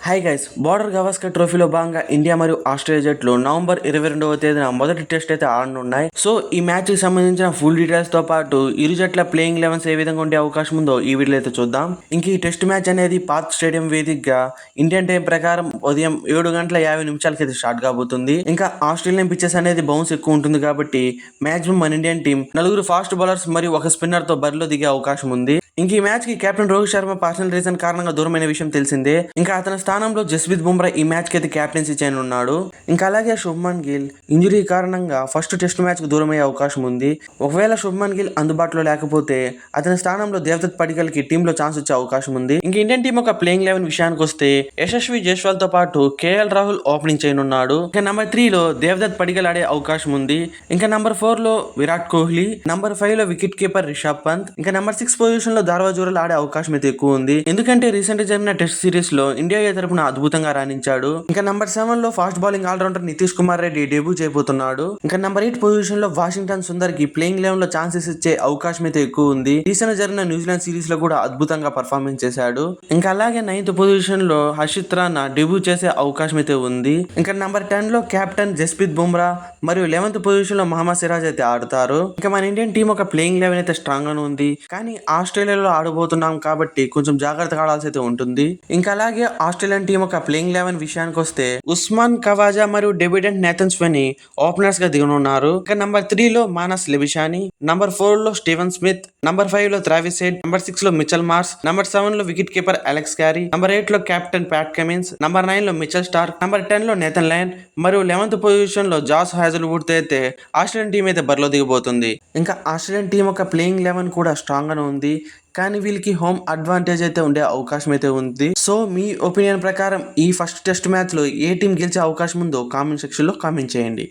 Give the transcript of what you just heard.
Hi guys, border Gavaskar ట్రోఫీలో భాగంగా India మరియు ఆస్ట్రేలియా జట్లు నవంబర్ 22వ తేదీన మొదటి టెస్ట్ అయితే ఆడనున్నాయి. సో ఈ మ్యాచ్ కి సంబంధించిన ఫుల్ డీటెయిల్స్ తో పాటు ఇరు జట్ల ప్లేయింగ్ 11 ఏ విధంగా ఉండే అవకాశం ఉందో ఈ వీడియోలో అయితే చూద్దాం. ఇంక ఈ టెస్ట్ మ్యాచ్ అనేది పాత్ స్టేడియం వేదికగా ఇండియన్ టైం ప్రకారం ఉదయం 7:50 అయితే స్టార్ట్ కాబోతుంది. ఇంకా ఆస్ట్రేలియన్ పిచెస్ అనేది బౌన్స్ ఎక్కువ ఉంటుంది కాబట్టి మాక్సిమం మన ఇండియన్ టీం నలుగురు ఫాస్ట్ బౌలర్స్ మరియు ఒక స్పిన్నర్ తో బరిలో దిగే అవకాశం ఉంది. ఇంక ఈ మ్యాచ్ కి captain Rohit Sharma personal reason కారణంగా దూరమైన విషయం తెలిసిందే. ఇంకా అతని స్థానంలో జస్ప్రీత్ బుమ్రా ఈ మ్యాచ్ కి అయితే క్యాప్టెన్సీ చేయనున్నాడు. ఇంకా అలాగే శుభ్మన్ గిల్ ఇంజురీ కారణంగా ఫస్ట్ టెస్ట్ మ్యాచ్ కు దూరమయ్యే అవకాశం ఉంది. ఒకవేళ శుభ్మన్ గిల్ అందుబాటులో లేకపోతే అతని స్థానంలో దేవదత్ పడికల్ కి టీమ్ లో ఛాన్స్ వచ్చే అవకాశం ఉంది. ఇంక ఇండియన్ టీం ఒక ప్లేయింగ్ 11 విషయానికి వస్తే యశస్వి జైస్వాల్ తో పాటు కేఎల్ రాహుల్ ఓపెనింగ్ చేయనున్నాడు. ఇంకా నంబర్ 3 లో దేవదత్ పడికల్ ఆడే అవకాశం ఉంది. ఇంకా నంబర్ 4 లో విరాట్ కోహ్లీ, నంబర్ 5 లో వికెట్ కీపర్ రిషబ్ పంత్, ఇంకా నంబర్ 6 పొజిషన్ లో ధార్వాజూరల్ ఆడే అవకాశం అయితే ఎక్కువ ఉంది. ఎందుకంటే రీసెంట్ గా జరిగిన టెస్ట్ సిరీస్ లో ఇండియా తరపున అద్భుతంగా రాణించాడు. ఇంకా నంబర్ 7 లో fast bowling allrounder Nitish Kumar Reddy debut చేయబోతున్నాడు. ఇంకా నంబర్ 8 పొజిషన్ లో వాషింగ్టన్ సుందర్ కి ప్లేయింగ్ 11 లో ఛాన్సెస్ ఇచ్చే అవకాశం అయితే ఎక్కువ ఉంది. రీసెంట్ గా జరిగిన న్యూజిలాండ్ సిరీస్ లో కూడా అద్భుతంగా పర్ఫార్మెన్స్ చేశాడు. ఇంకా అలాగే 9th పొజిషన్ లో హర్షిత్ రాణా డెబ్యూ చేసే అవకాశం అయితే ఉంది. ఇంకా నంబర్ 10 లో కెప్టెన్ జస్ప్రీత్ బుమ్రా మరియు 11th పొజిషన్ లో మహమ్మద్ సిరాజ్ అయితే ఆడతారు. ఇంకా మన ఇండియన్ టీం ఒక ప్లేయింగ్ 11 అయితే స్ట్రాంగ్ గానే ఉంది. కానీ ఆస్ట్రేలియాలో ఆడబోతున్నాం కాబట్టి కొంచెం జాగ్రత్తగా ఆడాల్సి అయితే ఉంటుంది. ఇంకా అలాగే ఆస్ట్రేలియన్ టీం ఒక ప్లేయింగ్ 11 విషయానికి వస్తే ఉస్మాన్ ఖవాజా మరియు డెబ్యూటెంట్ నేథన్ స్వెనీ ఓపెనర్స్ గా దిగనున్నారు. ఇంకా నంబర్ 3 లో మానస్ లెబిషాని, నంబర్ 4 లో స్టీవెన్ స్మిత్, నంబర్ 5 లో ట్రావిస్ హెడ్, నంబర్ 6 లో మిచెల్ మార్స్, నంబర్ 7 లో wicket keeper Alex Carey, number 8 లో కెప్టెన్ ప్యాట్ కమిన్స్, నంబర్ 9 లో మిచెల్ స్టార్క్, నంబర్ 10 లో నేథన్ లయన్ మరియు 11th పొజిషన్ లో జాస్ హాజల్వుడ్ తో అయితే ఆస్ట్రేలియన్ టీం అయితే బరిలో దిగబోతుంది. ఇంకా ఆస్ట్రేలియన్ టీం ఒక ప్లేయింగ్ 11 కూడా స్ట్రాంగ్ గానే ఉంది. కానీ వీళ్ళకి హోమ్ అడ్వాంటేజ్ అయితే ఉండే అవకాశం అయితే ఉంది. సో మీ ఒపీనియన్ ప్రకారం ఈ ఫస్ట్ టెస్ట్ మ్యాచ్ లో ఏ టీం గెలిచే అవకాశం ఉందో కామెంట్ సెక్షన్ లో కామెంట్ చేయండి.